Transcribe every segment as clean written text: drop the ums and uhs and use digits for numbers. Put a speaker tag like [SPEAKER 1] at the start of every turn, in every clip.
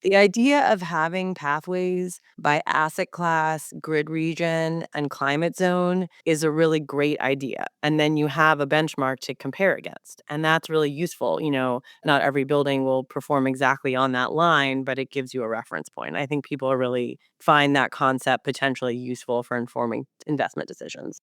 [SPEAKER 1] The idea of having pathways by asset class, grid region, and climate zone is a really great idea. And then you have a benchmark to compare against. And that's really useful. Not every building will perform exactly on that line, but it gives you a reference point. I think people are really find that concept potentially useful for informing investment decisions.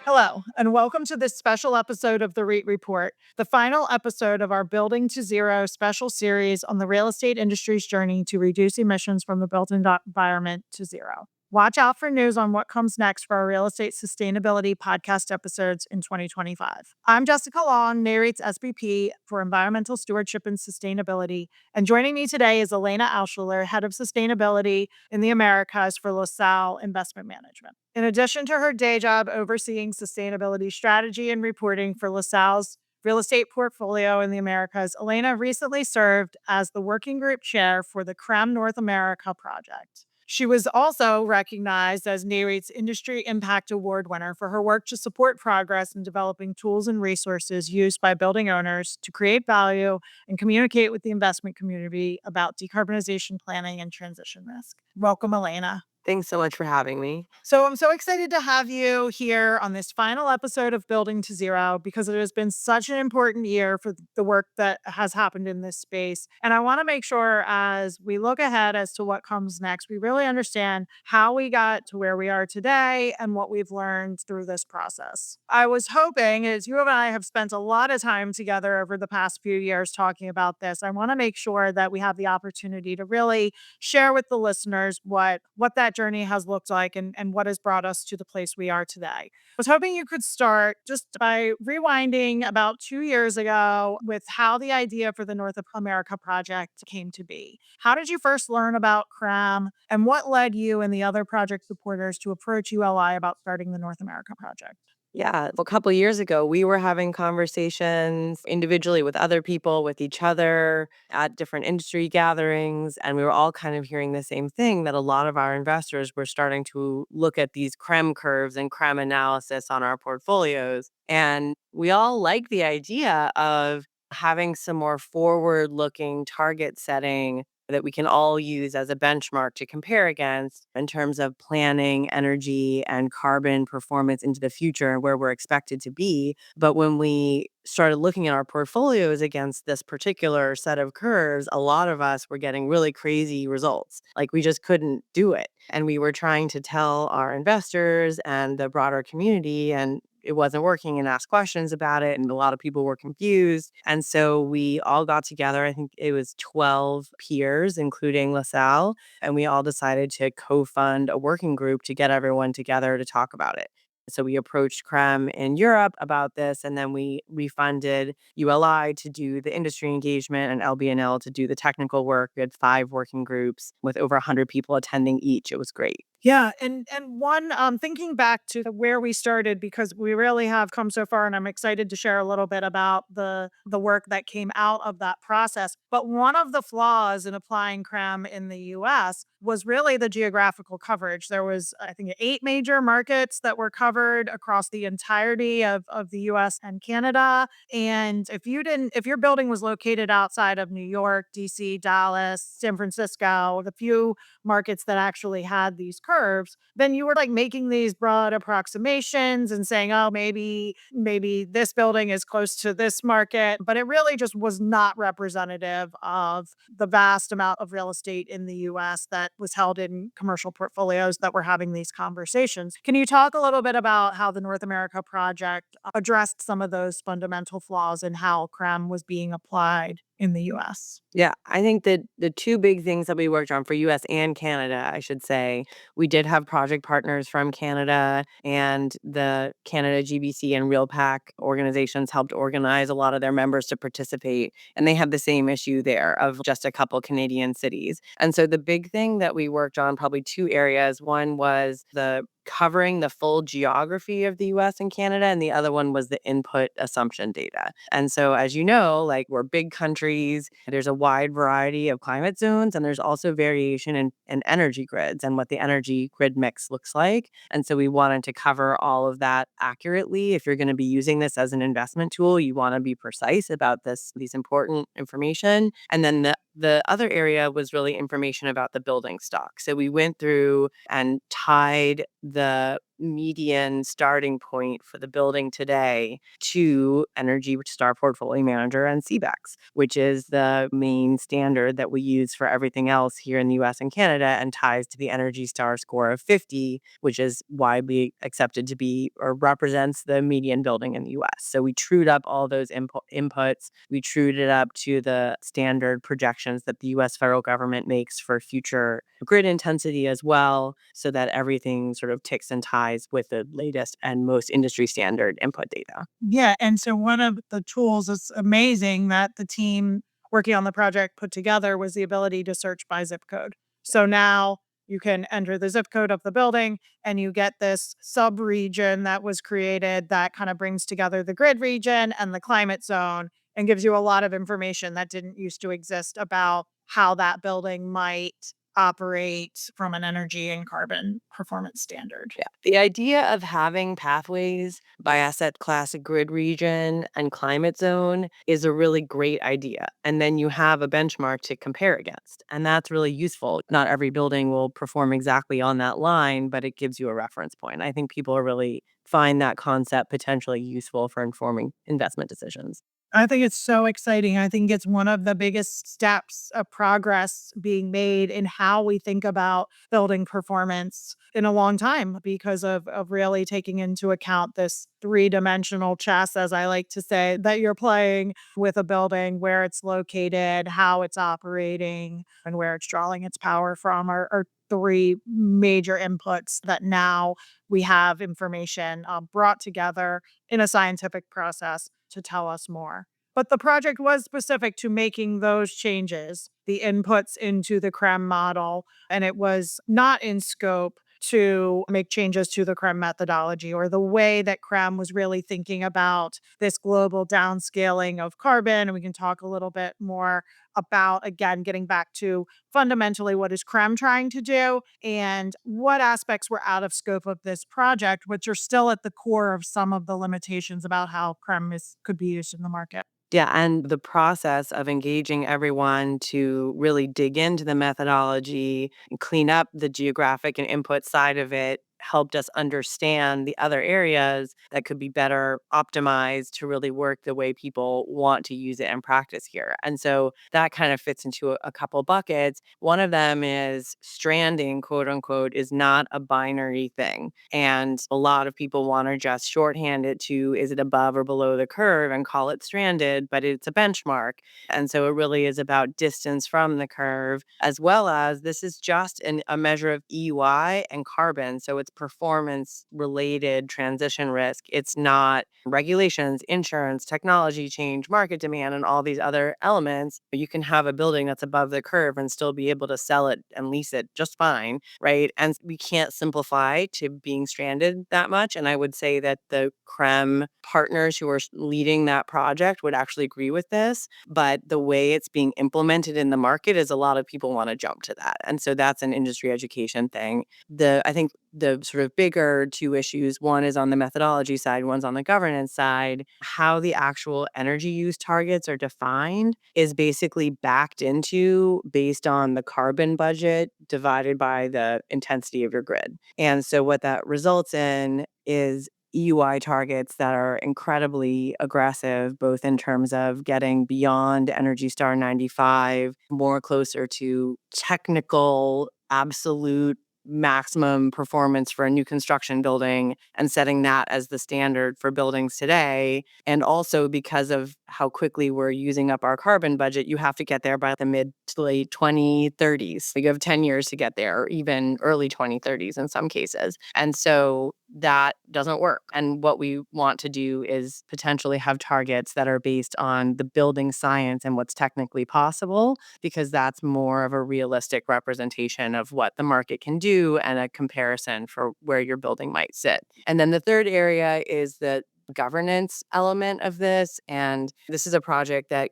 [SPEAKER 2] Hello, and welcome to this special episode of the REIT Report, the final episode of our Building to Zero special series on the real estate industry's journey to reduce emissions from the built environment to zero. Watch out for news on what comes next for our real estate sustainability podcast episodes in 2025. I'm Jessica Long, NAREIT's SVP for Environmental Stewardship and Sustainability, and joining me today is Elena Alschuler, Head of Sustainability in the Americas for LaSalle Investment Management. In addition to her day job overseeing sustainability strategy and reporting for LaSalle's real estate portfolio in the Americas, Elena recently served as the working group chair for the CRREM North America project. She was also recognized as NAREIT's Industry Impact Award winner for her work to support progress in developing tools and resources used by building owners to create value and communicate with the investment community about decarbonization planning and transition risk. Welcome, Elena.
[SPEAKER 1] Thanks so much for having me.
[SPEAKER 2] So I'm so excited to have you here on this final episode of Building to Zero because it has been such an important year for the work that has happened in this space. And I want to make sure as we look ahead as to what comes next, we really understand how we got to where we are today and what we've learned through this process. I was hoping, as you and I have spent a lot of time together over the past few years talking about this, I want to make sure that we have the opportunity to really share with the listeners what that journey has looked like and what has brought us to the place we are today. I was hoping you could start just by rewinding about 2 years ago with how the idea for the North America project came to be. How did you first learn about CRREM and what led you and the other project supporters to approach ULI about starting the North America project?
[SPEAKER 1] Yeah, a couple years ago, we were having conversations individually with other people, with each other at different industry gatherings, and we were all kind of hearing the same thing that a lot of our investors were starting to look at these CRREM curves and CRREM analysis on our portfolios. And we all like the idea of having some more forward-looking target setting that we can all use as a benchmark to compare against in terms of planning energy and carbon performance into the future where we're expected to be. But when we started looking at our portfolios against this particular set of curves, a lot of us were getting really crazy results. Like we just couldn't do it. And we were trying to tell our investors and the broader community, and it wasn't working, and asked questions about it. And a lot of people were confused. And so we all got together. I think it was 12 peers, including LaSalle. And we all decided to co-fund a working group to get everyone together to talk about it. So we approached CRREM in Europe about this, and then we refunded ULI to do the industry engagement and LBNL to do the technical work. We had 5 working groups with over 100 people attending each. It was great.
[SPEAKER 2] Yeah, and one thinking back to where we started because we really have come so far, and I'm excited to share a little bit about the work that came out of that process. But one of the flaws in applying CRAM in the U.S. was really the geographical coverage. There was, I think, 8 major markets that were covered across the entirety of the U.S. and Canada. And if your building was located outside of New York, D.C., Dallas, San Francisco, the few markets that actually had these curves, then you were like making these broad approximations and saying, oh, maybe this building is close to this market, but it really just was not representative of the vast amount of real estate in the US that was held in commercial portfolios that were having these conversations. Can you talk a little bit about how the North America project addressed some of those fundamental flaws and how CREM was being applied in the US?
[SPEAKER 1] Yeah, I think that the 2 big things that we worked on for US and Canada, I should say, we did have project partners from Canada, and the Canada GBC and RealPAC organizations helped organize a lot of their members to participate, and they had the same issue there of just a couple Canadian cities. And so the big thing that we worked on, probably 2 areas, one was the covering the full geography of the US and Canada, and the other one was the input assumption data. And so, as you know, like we're big countries, there's a wide variety of climate zones, and there's also variation in energy grids and what the energy grid mix looks like. And so, we wanted to cover all of that accurately. If you're going to be using this as an investment tool, you want to be precise about these important information. And then the other area was really information about the building stock. So we went through and tied the median starting point for the building today to Energy Star Portfolio Manager and CBEX, which is the main standard that we use for everything else here in the US and Canada, and ties to the Energy Star score of 50, which is widely accepted to be or represents the median building in the US. So we trued up all those inputs. We trued it up to the standard projections that the US federal government makes for future grid intensity as well, so that everything sort of ticks and ties with the latest and most industry standard input data.
[SPEAKER 2] Yeah, and so one of the tools that's amazing that the team working on the project put together was the ability to search by zip code. So now you can enter the zip code of the building and you get this sub-region that was created that kind of brings together the grid region and the climate zone and gives you a lot of information that didn't used to exist about how that building might operate from an energy and carbon performance standard.
[SPEAKER 1] Yeah. The idea of having pathways by asset class, grid region, and climate zone is a really great idea. And then you have a benchmark to compare against. And that's really useful. Not every building will perform exactly on that line, but it gives you a reference point. I think people are really find that concept potentially useful for informing investment decisions.
[SPEAKER 2] I think it's so exciting. I think it's one of the biggest steps of progress being made in how we think about building performance in a long time because of really taking into account this three-dimensional chess, as I like to say, that you're playing with a building, where it's located, how it's operating, and where it's drawing its power from are three major inputs that now we have information brought together in a scientific process to tell us more. But the project was specific to making those changes, the inputs into the CRREM model, and it was not in scope to make changes to the CRREM methodology or the way that CRREM was really thinking about this global downscaling of carbon. And we can talk a little bit more about, again, getting back to fundamentally what is CRREM trying to do and what aspects were out of scope of this project, which are still at the core of some of the limitations about how CRREM could be used in the market.
[SPEAKER 1] Yeah, and the process of engaging everyone to really dig into the methodology and clean up the geographic and input side of it helped us understand the other areas that could be better optimized to really work the way people want to use it and practice here. And so that kind of fits into a couple buckets. One of them is stranding, quote unquote, is not a binary thing. And a lot of people want to just shorthand it to is it above or below the curve and call it stranded, but it's a benchmark. And so it really is about distance from the curve, as well as this is just a measure of EY and carbon. So it's performance related transition risk. It's not regulations, insurance, technology change, market demand, and all these other elements. You can have a building that's above the curve and still be able to sell it and lease it just fine, right? And we can't simplify to being stranded that much. And I would say that the CRREM partners who are leading that project would actually agree with this. But the way it's being implemented in the market is a lot of people want to jump to that. And so that's an industry education thing. I think the sort of bigger two issues, one is on the methodology side, one's on the governance side. How the actual energy use targets are defined is basically backed into based on the carbon budget divided by the intensity of your grid. And so what that results in is EUI targets that are incredibly aggressive, both in terms of getting beyond Energy Star 95, more closer to technical, absolute maximum performance for a new construction building and setting that as the standard for buildings today. And also because of how quickly we're using up our carbon budget, you have to get there by the mid to late 2030s. You have 10 years to get there, or even early 2030s in some cases. And so that doesn't work. And what we want to do is potentially have targets that are based on the building science and what's technically possible, because that's more of a realistic representation of what the market can do do and a comparison for where your building might sit. And then the third area is the governance element of this. And this is a project that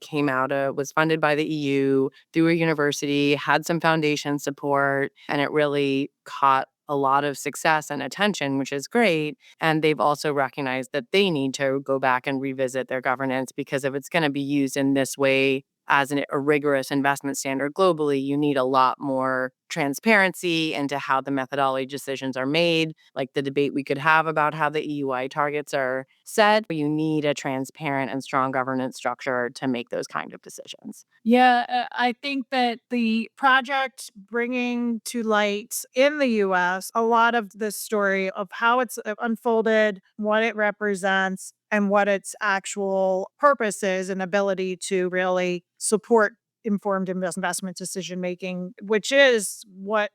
[SPEAKER 1] was funded by the EU through a university, had some foundation support, and it really caught a lot of success and attention, which is great. And they've also recognized that they need to go back and revisit their governance, because if it's going to be used in this way as a rigorous investment standard globally, you need a lot more transparency into how the methodology decisions are made, like the debate we could have about how the EUI targets are set. You need a transparent and strong governance structure to make those kind of decisions.
[SPEAKER 2] Yeah, I think that the project bringing to light in the US a lot of the story of how it's unfolded, what it represents, and what its actual purpose is and ability to really support informed investment decision making, which is what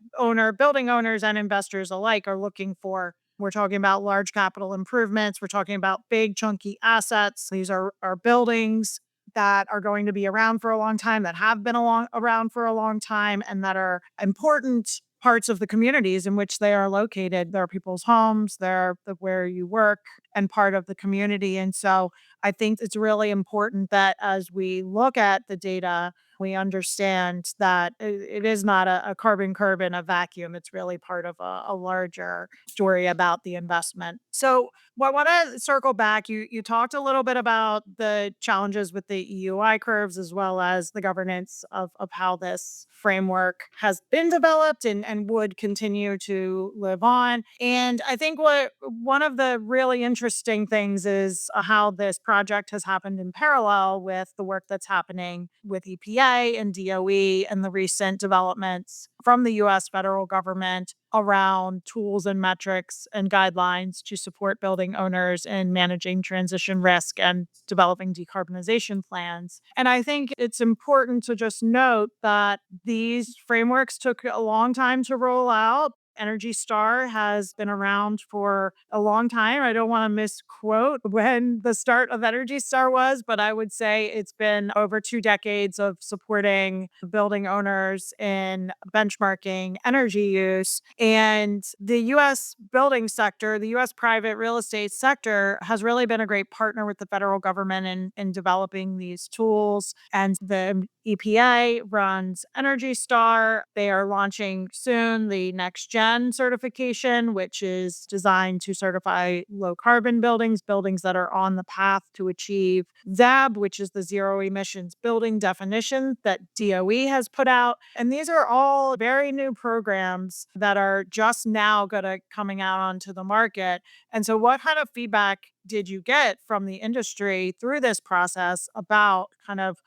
[SPEAKER 2] building owners and investors alike are looking for. We're talking about large capital improvements. We're talking about big chunky assets. These are buildings that are going to be around for a long time, that have been around for a long time, and that are important parts of the communities in which they are located. They're people's homes, they're where you work and part of the community. And so I think it's really important that as we look at the data, we understand that it is not a carbon curve in a vacuum. It's really part of a larger story about the investment. So well, I want to circle back. You talked a little bit about the challenges with the EUI curves as well as the governance of how this framework has been developed and would continue to live on. And I think what one of the really interesting things is how this project has happened in parallel with the work that's happening with EPA and DOE and the recent developments from the US federal government around tools and metrics and guidelines to support building owners in managing transition risk and developing decarbonization plans. And I think it's important to just note that these frameworks took a long time to roll out. Energy Star has been around for a long time. I don't want to misquote when the start of Energy Star was, but I would say it's been over 2 decades of supporting building owners in benchmarking energy use. And the US building sector, the US private real estate sector, has really been a great partner with the federal government in developing these tools. And the EPA runs Energy Star. They are launching soon the next gen certification, which is designed to certify low carbon buildings that are on the path to achieve ZEB, which is the zero emissions building definition that DOE has put out. And these are all very new programs that are just now coming out onto the market. And so what kind of feedback did you get from the industry through this process about kind of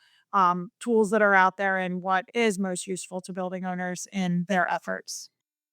[SPEAKER 2] tools that are out there and what is most useful to building owners in their efforts?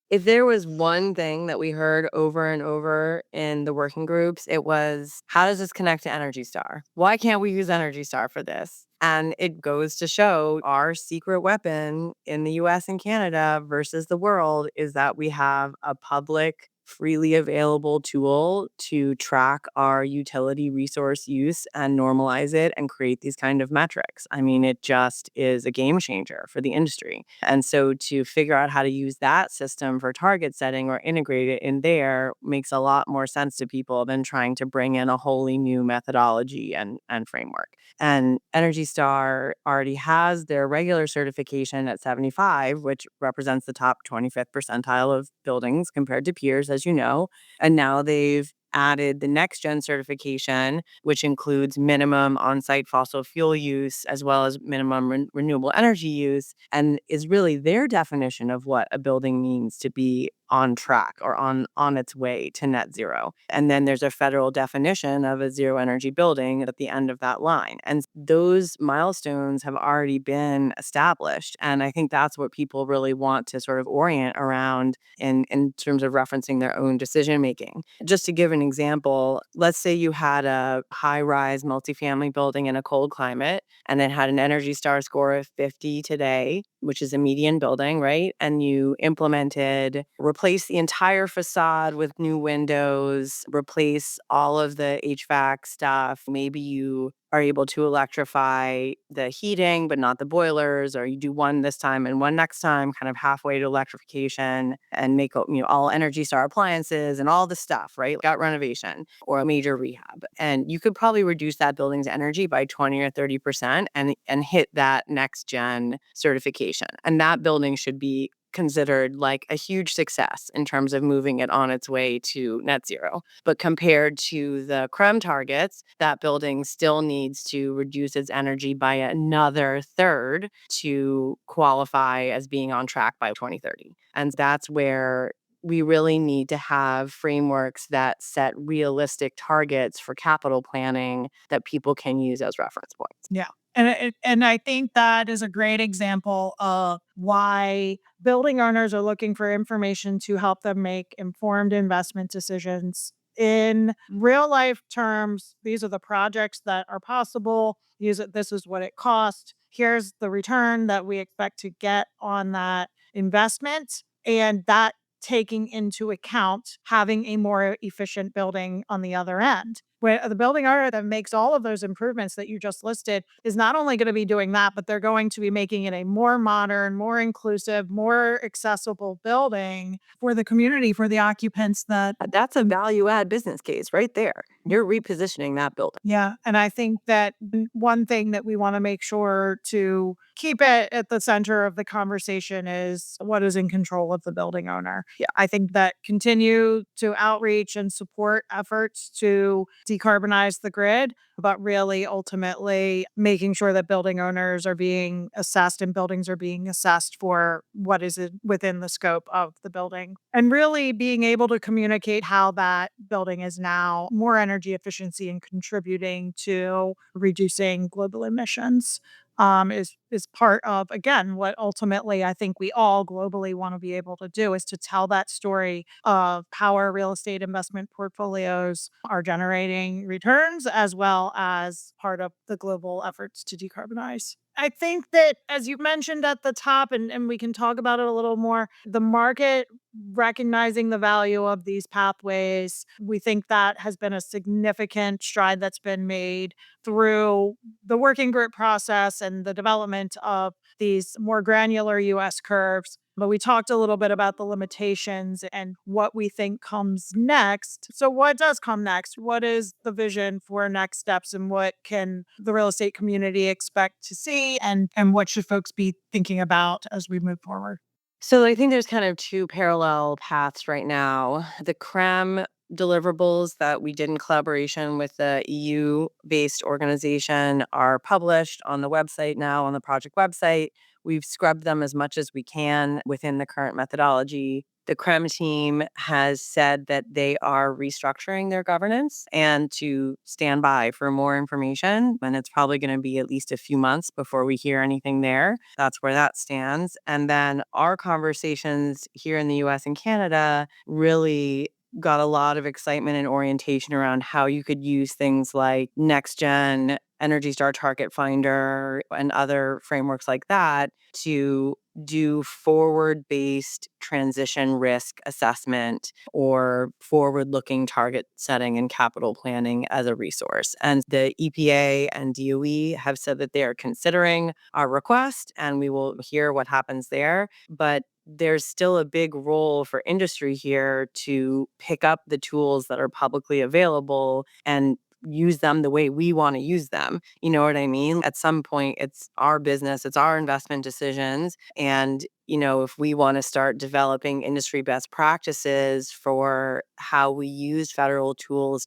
[SPEAKER 1] If there was one thing that we heard over and over in the working groups, it was, how does this connect to Energy Star? Why can't we use Energy Star for this? And it goes to show our secret weapon in the US and Canada versus the world is that we have a public, freely available tool to track our utility resource use and normalize it and create these kind of metrics. I mean, it just is a game changer for the industry. And so to figure out how to use that system for target setting or integrate it in there makes a lot more sense to people than trying to bring in a wholly new methodology and framework. And Energy Star already has their regular certification at 75, which represents the top 25th percentile of buildings compared to peers, as you know. And now they've added the next gen certification, which includes minimum on-site fossil fuel use as well as minimum renewable energy use, and is really their definition of what a building means to be on track or on its way to net zero. And then there's a federal definition of a zero energy building at the end of that line. And those milestones have already been established. And I think that's what people really want to sort of orient around in terms of referencing their own decision making. Just to give an example, let's say you had a high-rise multifamily building in a cold climate and it had an Energy Star score of 50 today, which is a median building, right? And you implemented replace the entire facade with new windows, replace all of the HVAC stuff. Maybe you are able to electrify the heating, but not the boilers, or you do one this time and one next time, kind of halfway to electrification and make, all Energy Star appliances and all the stuff, right? Got renovation or a major rehab. And you could probably reduce that building's energy by 20 or 30% and hit that next gen certification. And that building should be considered like a huge success in terms of moving it on its way to net zero. But compared to the CRREM targets, that building still needs to reduce its energy by another third to qualify as being on track by 2030. And that's where we really need to have frameworks that set realistic targets for capital planning that people can use as reference points.
[SPEAKER 2] Yeah. And I think that is a great example of why building owners are looking for information to help them make informed investment decisions. In real life terms, these are the projects that are possible. This is what it costs. Here's the return that we expect to get on that investment. And that taking into account having a more efficient building on the other end. Where the building owner that makes all of those improvements that you just listed is not only going to be doing that, but they're going to be making it a more modern, more inclusive, more accessible building for the community, for the occupants that.
[SPEAKER 1] That's a value add business case right there. You're repositioning that building.
[SPEAKER 2] Yeah. And I think that one thing that we want to make sure to keep it at the center of the conversation is what is in control of the building owner.
[SPEAKER 1] Yeah.
[SPEAKER 2] I think that continue to outreach and support efforts to decarbonize the grid, but really ultimately making sure that building owners are being assessed and buildings are being assessed for what is within the scope of the building. And really being able to communicate how that building is now more energy efficiency and contributing to reducing global emissions is part of, again, what ultimately I think we all globally want to be able to do is to tell that story of how our real estate investment portfolios are generating returns as well as part of the global efforts to decarbonize. I think that, as you mentioned at the top, and we can talk about it a little more, the market recognizing the value of these pathways, we think that has been a significant stride that's been made through the working group process and the development of these more granular US curves. But we talked a little bit about the limitations and what we think comes next. So, what does come next? What is the vision for next steps, and what can the real estate community expect to see? And what should folks be thinking about as we move forward?
[SPEAKER 1] So I think there's kind of two parallel paths right now. The CRREM deliverables that we did in collaboration with the EU-based organization are published on the website now, on the project website. We've scrubbed them as much as we can within the current methodology. The CRREM team has said that they are restructuring their governance and to stand by for more information. And it's probably going to be at least a few months before we hear anything there. That's where that stands. And then our conversations here in the US and Canada really got a lot of excitement and orientation around how you could use things like next gen Energy Star Target Finder and other frameworks like that to do forward based transition risk assessment or forward looking target setting and capital planning as a resource. And the EPA and DOE have said that they are considering our request and we will hear what happens there. But there's still a big role for industry here to pick up the tools that are publicly available and use them the way we want to use them. You know what I mean? At some point, it's our business, it's our investment decisions. And, if we want to start developing industry best practices for how we use federal tools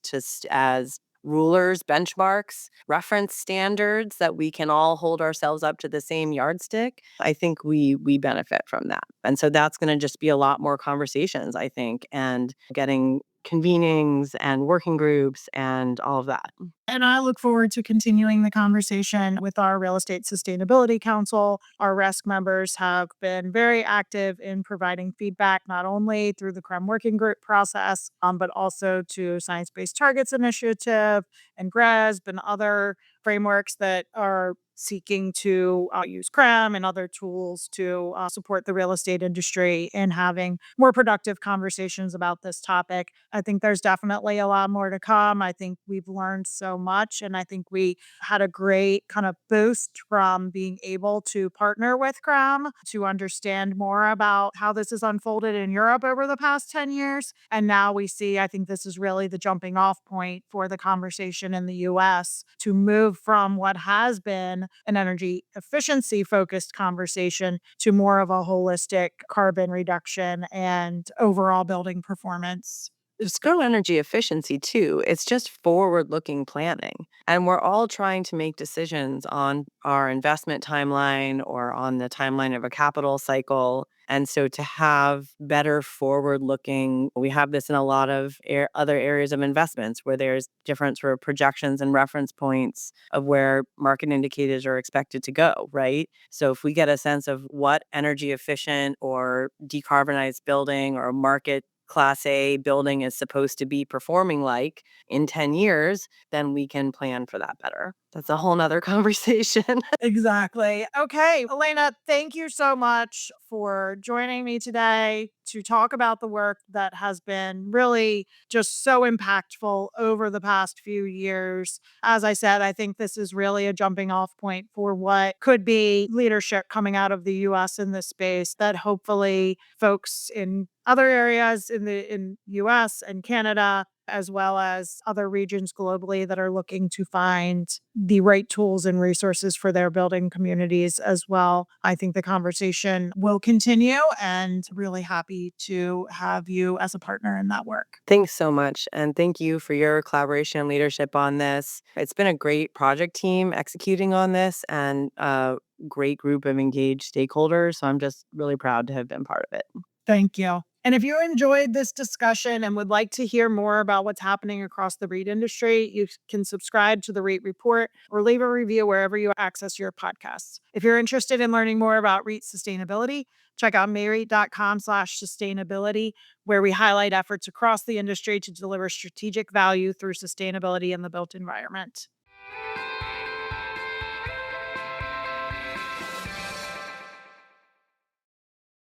[SPEAKER 1] as rulers, benchmarks, reference standards that we can all hold ourselves up to the same yardstick, I think we benefit from that. And so that's going to just be a lot more conversations, I think, and getting convenings and working groups and all of that.
[SPEAKER 2] And I look forward to continuing the conversation with our Real Estate Sustainability Council. Our RESC members have been very active in providing feedback, not only through the CRREM working group process, but also to Science Based Targets Initiative and GRESB and other frameworks that are seeking to use CRREM and other tools to support the real estate industry in having more productive conversations about this topic. I think there's definitely a lot more to come. I think we've learned so so much. And I think we had a great kind of boost from being able to partner with CRREM to understand more about how this has unfolded in Europe over the past 10 years. And now we see, I think this is really the jumping off point for the conversation in the US to move from what has been an energy efficiency focused conversation to more of a holistic carbon reduction and overall building performance.
[SPEAKER 1] It's good energy efficiency too. It's just forward looking planning. And we're all trying to make decisions on our investment timeline or on the timeline of a capital cycle. And so to have better forward looking, we have this in a lot of other areas of investments where there's different sort of projections and reference points of where market indicators are expected to go, right? So if we get a sense of what energy efficient or decarbonized building or market Class A building is supposed to be performing like in 10 years, then we can plan for that better. That's a whole nother conversation.
[SPEAKER 2] Exactly. Okay, Elena, thank you so much for joining me today to talk about the work that has been really just so impactful over the past few years. As I said, I think this is really a jumping off point for what could be leadership coming out of the US in this space that hopefully folks in other areas in US and Canada as well as other regions globally that are looking to find the right tools and resources for their building communities as well. I think the conversation will continue and really happy to have you as a partner in that work.
[SPEAKER 1] Thanks so much. And thank you for your collaboration and leadership on this. It's been a great project team executing on this and a great group of engaged stakeholders. So I'm just really proud to have been part of it.
[SPEAKER 2] Thank you. And if you enjoyed this discussion and would like to hear more about what's happening across the REIT industry, you can subscribe to the REIT Report or leave a review wherever you access your podcasts. If you're interested in learning more about REIT sustainability, check out mareit.com/sustainability, where we highlight efforts across the industry to deliver strategic value through sustainability in the built environment.